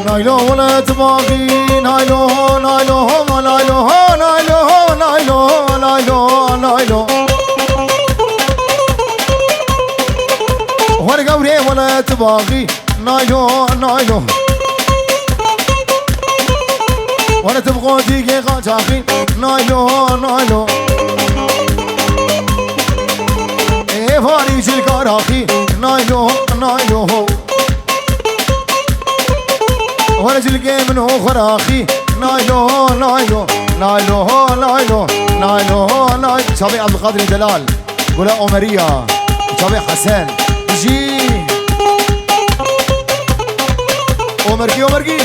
نايلو ولا تباقي نايلو نايلو نايلو نايلو نايلو نايلو نايلو وانا قوري ولا تباقي نايلو نايلو وانا تبغوا تيجي غاجاقي نايلو نايلو ايه فاريج الكراخي نايلو نايلو وانا جلقي منه خراخي نايلو نايلو نايلو نايلو نايلو نايلو شابي عبد القادر دلال ولا أمرية شابي حسن جي أمركي أمركي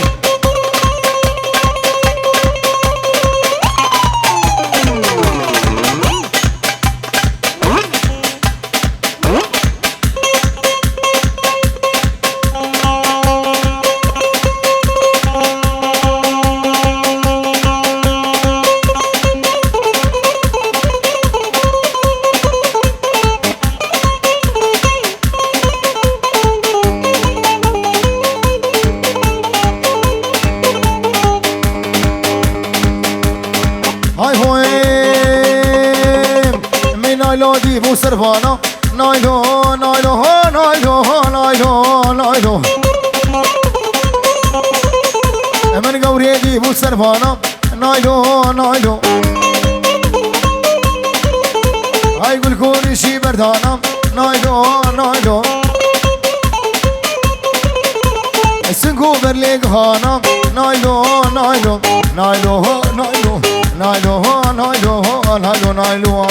سرفانا نايلو نايلو نايلو نايلو نايلو من قوري جيبو سرفانا نايلو نايلو هاي يقول كوني شي بردانا نايلو نايلو السنكو برليق هانا نايلو نايلو نايلو نايلو نايلو نايلو نايلو نايلو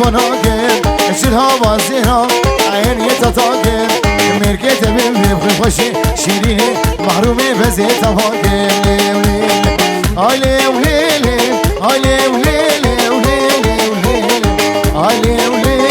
وناكر شيلها وازيها عيني تطاكر مركت بمهم خوشي شيريني محرومي بزيت فاكر علي وليلي علي وليلي وليلي وليلي علي وليلي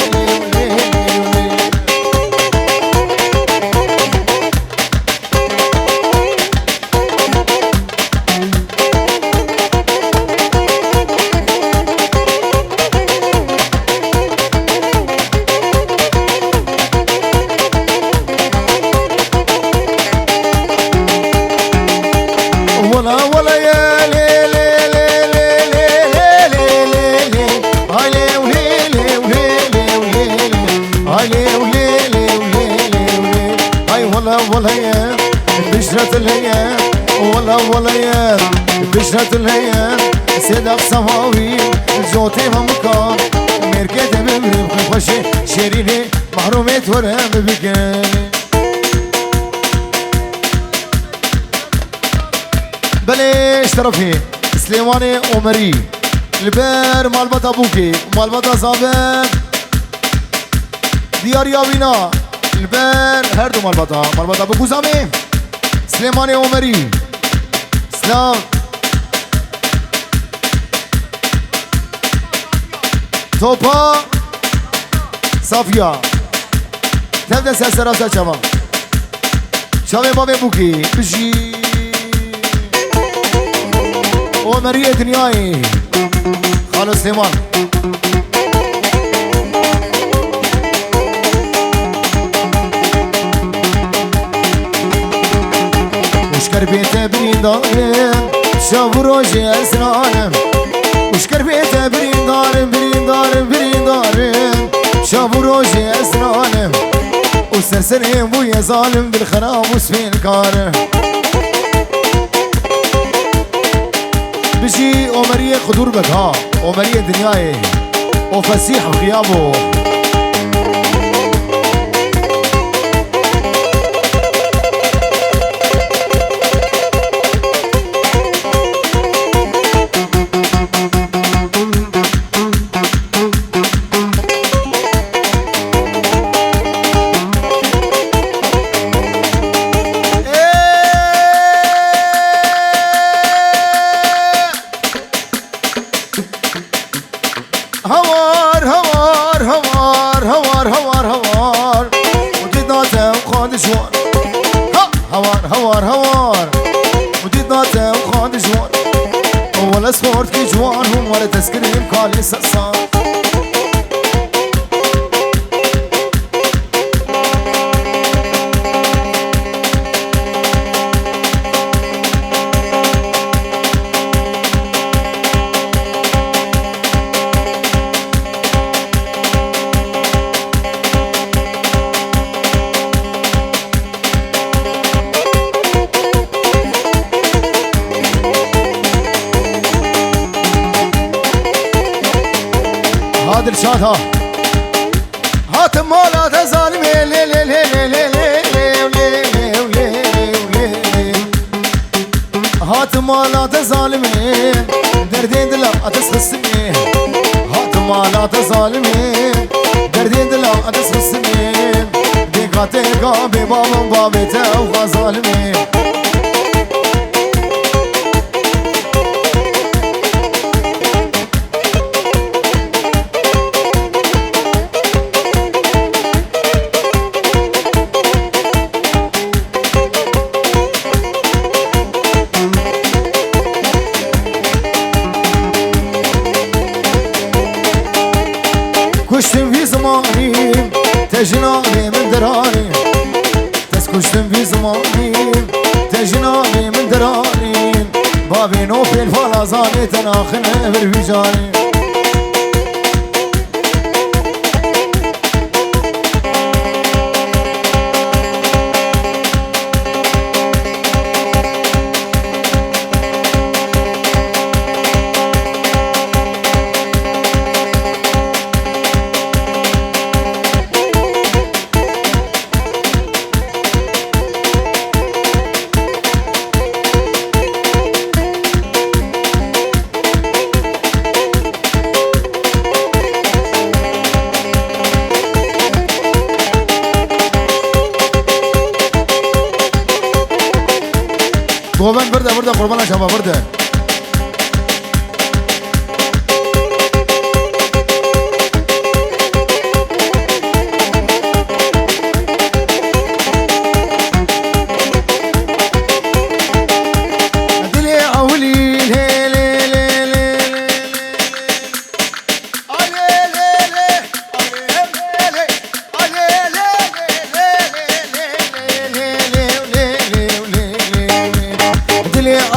بشرة الهيام والله بشرة الهيام سيدك صفاوي الجوتي ممكان مركت بمري خوشي شيريني محرومة ورم بكاني بليش طرفي سليماني عمري البر مالبات ابوكي مالبات صابر ديار يابينا البر هردو مالبات ابو زامي سليماني عمري سلام توبا صافيا تبدأ سلسلة شباب شباب بابي بوكي بجي عمرية دنياي خالو سليمان وشكر بيته بريندارم شاف روجي اسرارم وشكر بيته بريندارم شاف روجي اسرارم وسرسرهم ويا ظالم بالخراب وسفين الكارم بشي عمرية قدور بكها عمرية دنياي وفسيح وغيابه هوار وجدناته وخاد جوار هوار وجدناته وخاد جوار ولا صورت في جوارهم ولا تسكرهم كالي سقسان هذا الشاد هات مالا ظالم لي لي لي لي هات مالا ظالم دردين دلا اتسخسني هات مالا ظالم دردين دلا اتسخسني ديقاتي قابي بابا بابته وغازالمي كشتم في زماني تجناني من دراني كشتم في زماني تجناني من دراني بابي نوفي الفلازاني تناخنه بالفجاني قوبان برده قربان شباب برده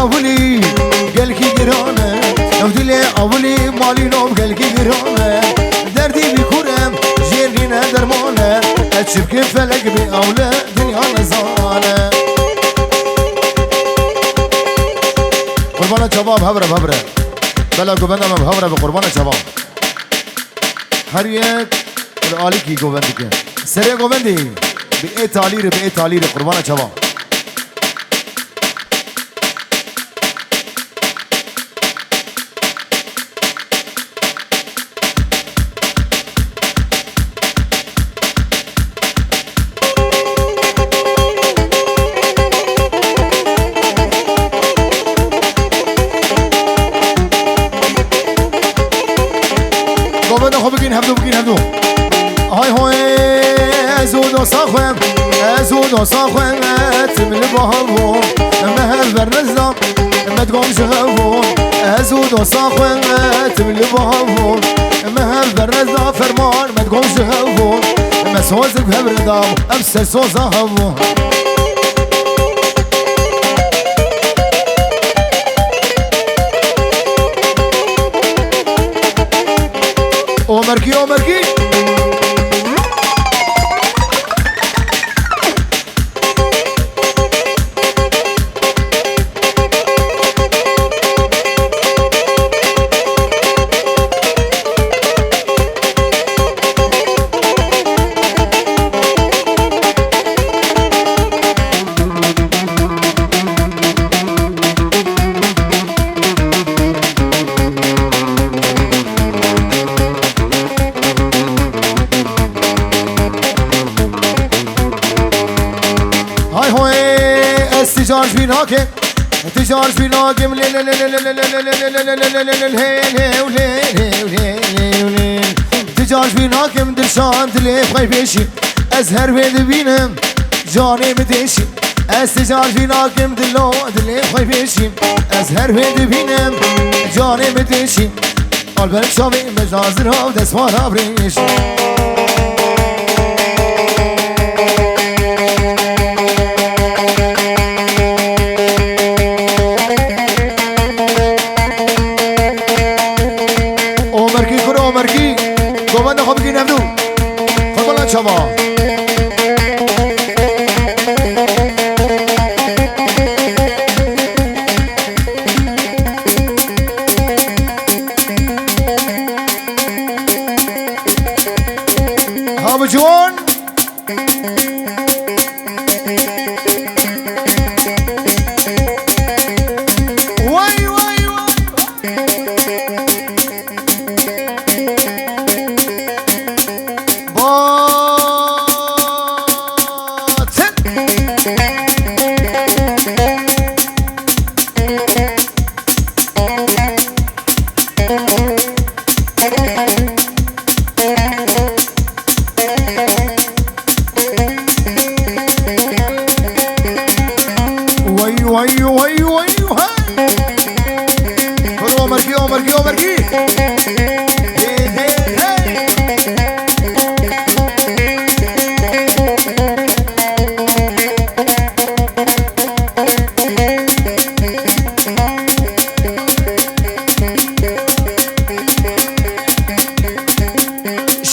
أولي قلكي قرانة نودلي أولي مالي نوم قلكي قرانة دردي بكرم جيرينا درمانة أتشبك فلك بأولى دنيا نزانة قربانة شباب هبرة بلا قبنا من هبرة بقربانة شباب هر یک العالی کی گوبندی که سره گوبندی به تالیر قربانة شباب بگین هبدو های های ازود و ساخوم اتم لبهارو مهل برنزدم مدقوم شغفو سود وصاخوات من البابون مهر درزا فرمان ما تقوم شهفون مسوز بهبر دام أمسر سوزا هفون عمركي تجار فيناكم تجار فيناكم تجار فيناكم درشان دليف خيفيشي أزهر بيد بينهم جاني مديشي استجار فيناكم دلو دليف خيفيشي أزهر بيد بينهم جاني مديشي قلبك شامي مجازرها ودسوارها بريشي گوبند خواب گی نمدو خود بلند شما هابو جوان وای وای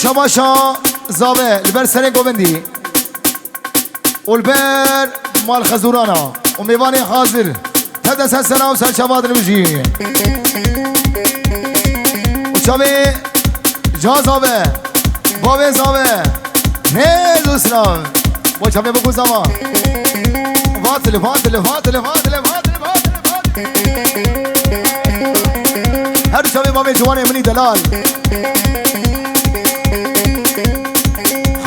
شباشا زابه البر سرين قوبندي والبر مال خزورانا وميواني حاضر هذا سنة وسن شباب المجي وشبه جا زابه بابه زابه نيز اسلام وشبه بكو زابه فاتل فاتل فاتل فاتل فاتل فاتل هر شبه بابه جواني مني دلال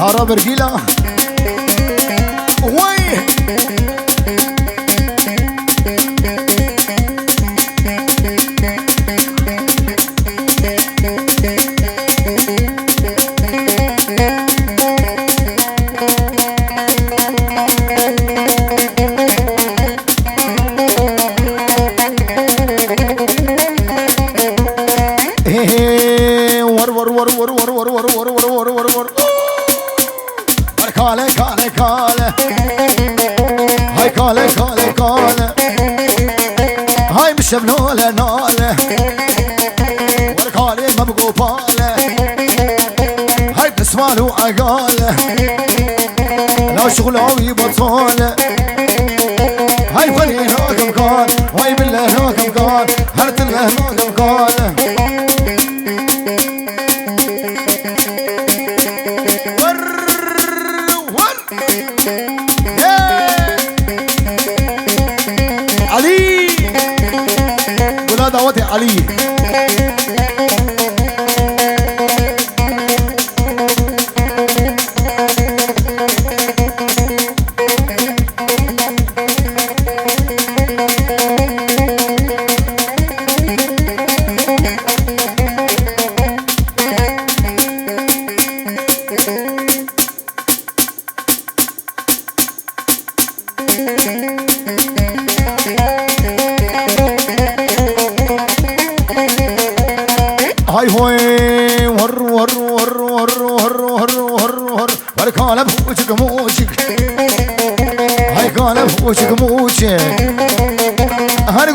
حرا برگیلا وای ور ور ور ور ور ور ور ور ور ور ور كاله كاله كاله هاي كاله كاله كاله هاي مش بنوله ناله وركاله ما بقوا باله هاي بسماله وعقاله لا شغل عوي بطاله هاي فلي هناك مكان هاي بالله هناك مكان هرت الله هناك مكان علي ولا دعوتي علي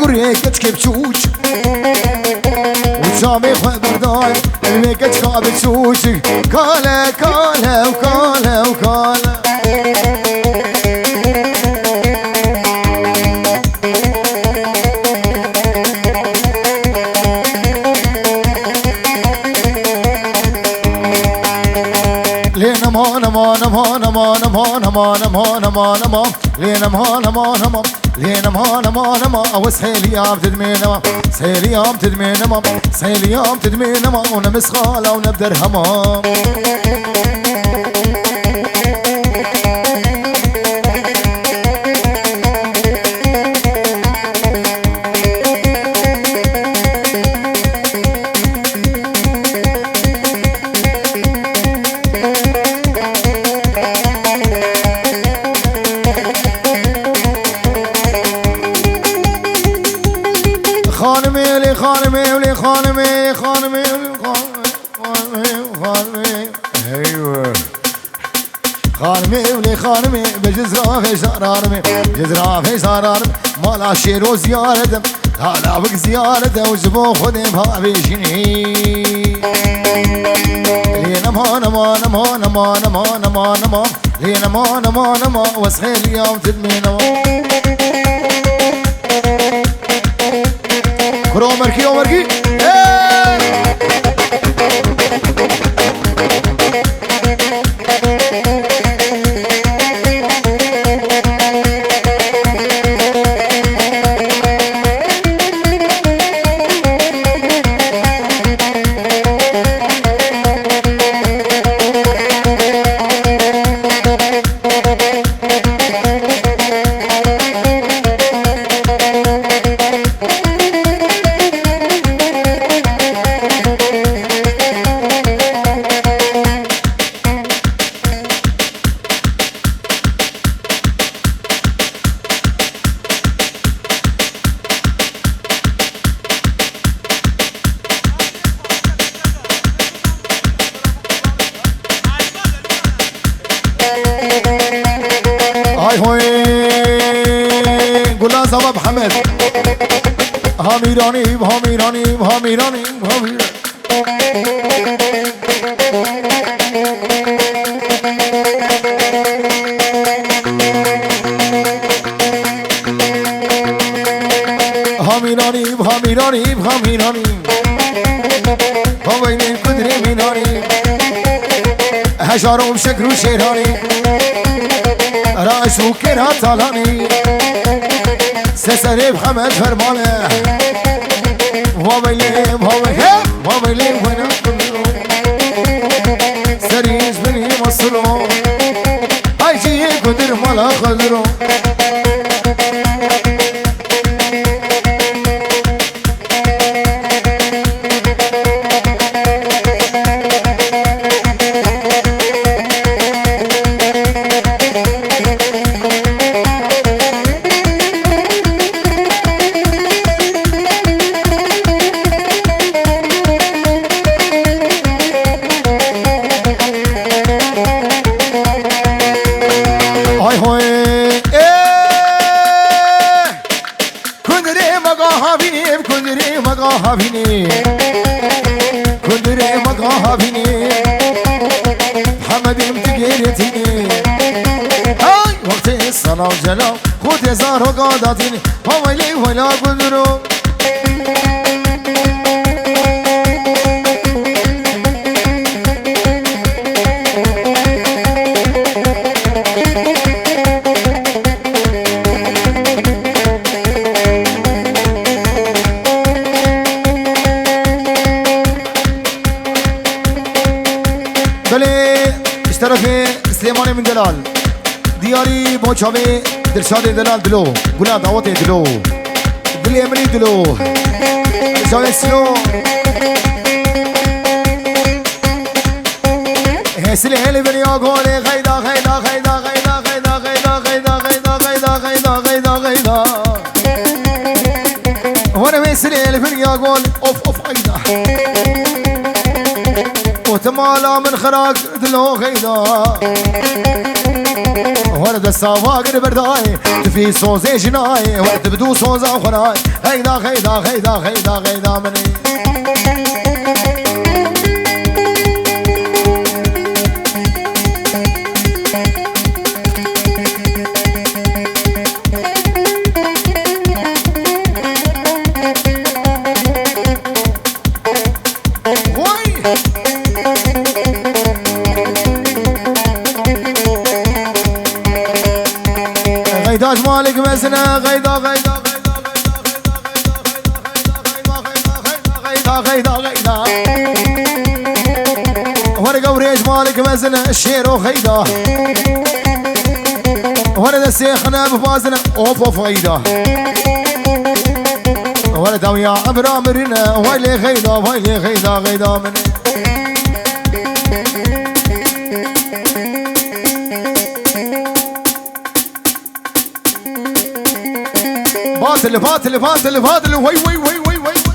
قريه كتكب تشوش وشامي خواه برداي المي كتكاب تشوش كالا كالا وكالا وكالا لينا ما نما نما نما نما نما نما نما نما لينا ما نما نما لينا ما نما نما وسهيل يام تدمي نما سهيل يام تدمي نما سهيل يام تدمي نما ونمس خاله ونبدر همام خانمي لي خانمي ولي خانمي خانمي خانمي خانمي ايوه خانمي ولي خانمي بجزرة في زرارمي جزرة في زرارمي مالا شيرو زيارة هلا بك زيارة وزبو خدم ها بيجني لينا ما نما نما نما نما نما نما لينا ما نما نما وسخيل يوم تدمي نما كرو مركي ومركي هاي هوي قولنا زباب حمد هاميراني هاميراني هاميراني هاميراني هاميراني هاميراني هاميراني هاميراني قدري ميناني هشارو بشكر وشيراني رأس وكرها طالاني سسري بخمد فرمانه وابيلي وابيلي وانا سريز بني مصرو هاي جي قدر مالا خضرو هابيني كندري مقا هابيني محمد امتقيرتيني هاي وقت الصلاة وجلال خود يزار وقاداتيني وويلي ويلا قدرو اشترفي سليماني من دلال دياري موشابي درشادي دلال دلو قولا دعوتي دلو دلي امري دلو درشادي سلو هسلي هلي بني اقولي غيدا غيدا غيدا غيدا غيدا غيدا غيدا غيدا غيدا غيدا غيدا غيدا وانا هسلي هلي بني اقول اوف اوف غيدا وتمالا من خراج دلو غيدا ورد الصفاقر برداي تفي صوزي جناي وقت بدو صوزا خناي غيدا غيدا غيدا غيدا غيدا مني غيداش مالك مسنا غيدا غيدا غيدا غيدا ورقة وريش مالك مسنا الشير وخيدا ورد السيخنا بفازنا اوف فايدا ورد ويا عبر امرنا ويلي خيدا ويلي خيدا غيدا من باطل باطل باطل باطل وي وي وي وي وي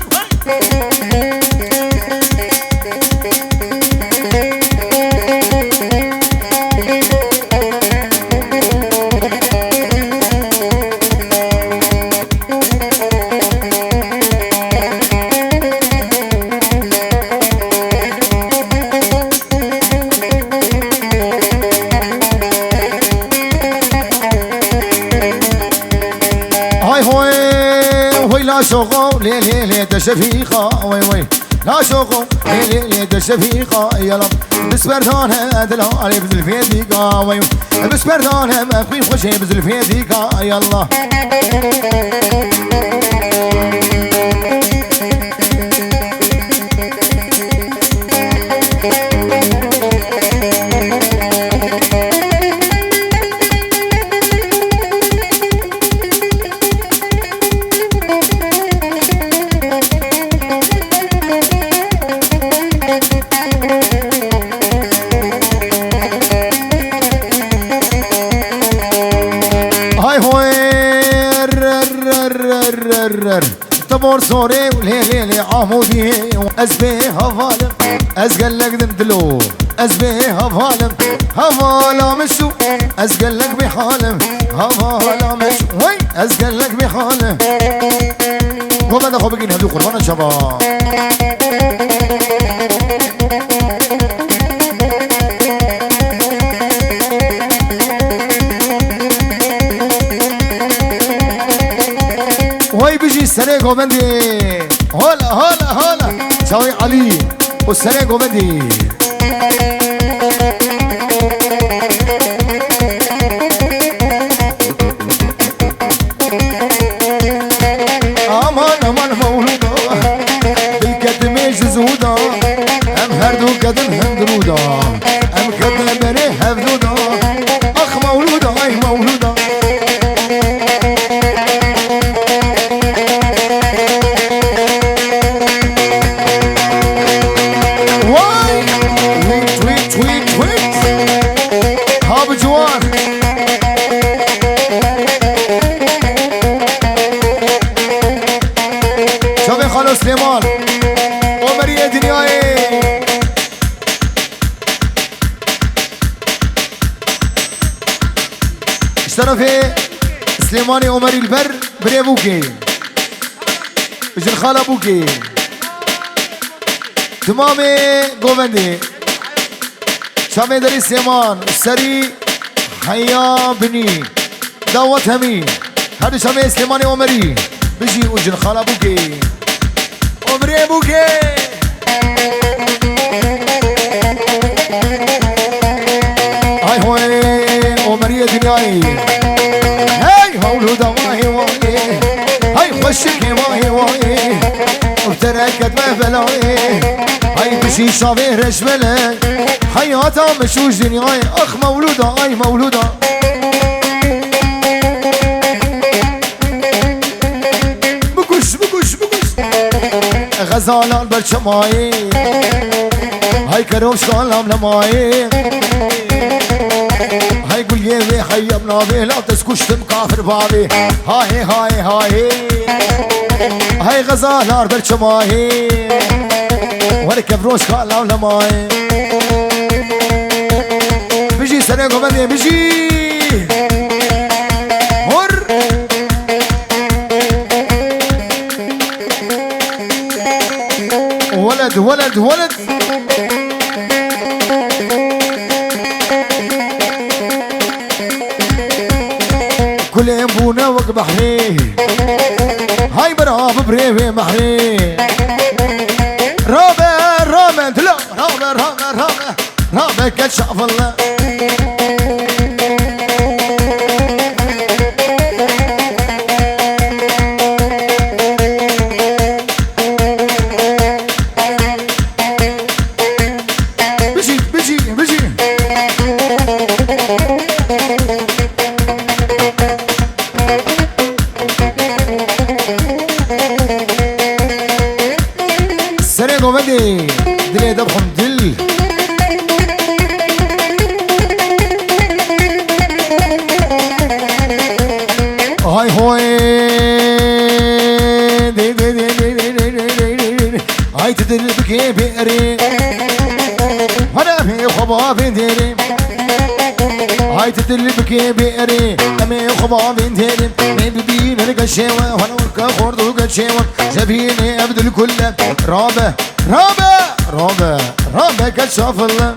لا شوقو لي لي لي دشفيقة وي وي لا شوقو لي لي لي دشفيقة يلا بسبردان هدلا علي بزل في ديقة وي بسبردان ما خوي خوشي بزل في ديقة يلا تبور صوري ولي لي لي عمودي أزبي هفالم أزقلك دندلو أزبي هفالم هفالا مشو أزقلك بحالم هفالا مشو وي أزقلك بحالم وبدا خو بقين هدو قربان الشباب وي بيجي السنة قوبندي هلا هلا هلا شاوي علي والسنة قوبندي امان امان مولودا بالكتم جزودا ام هردو كدن هندرودا ام كدن بري هفدودا اخ مولودا اي مولودا خالو سليمان عمرية دنياي اشترفي سليماني عمري البر بري ابوكي بجن خال ابوكي تمامي قوبندي شامي دري سليمان سري حيا بني دعوت همي هذا شامي سليماني عمري بيجي وجن خال ابوكي عمري ابوكي هاي هوي عمري دنياي هاي مولودة واهي واهي هاي خشكي واهي واهي وتركت مهبلاي هاي بشي شافي رجملي حياتها مشوش دنياي اخ مولودة هاي مولودة غزالان بالشماي هاي كروش كلام لماي هاي قول يوي حيبنا به لا تسكوش تمكافر بابي هاي هاي هاي هاي غزالان بالشماي وركب روش كلام لماي بيجي سنة قبل بيجي مر ولد ولد ولد كل ينبونا وقبحني هاي براب بريفي محري رابع رابع لا رابع رابع رابع رابع كشاف الله بيجي بيجي بيجي سريع ومدي دلي دبخم دل هاي هوي دي دي دي دي دي دي دي دي دي هاي تدل بكي بئري وانا في خباب ديري هاي تدل بكي بئري امي خباب ديري مي ببين لك الشيوة وانا وركا خورد الشيوة جابيني ابدل كله رابع رابع رابع رابع كشاف الله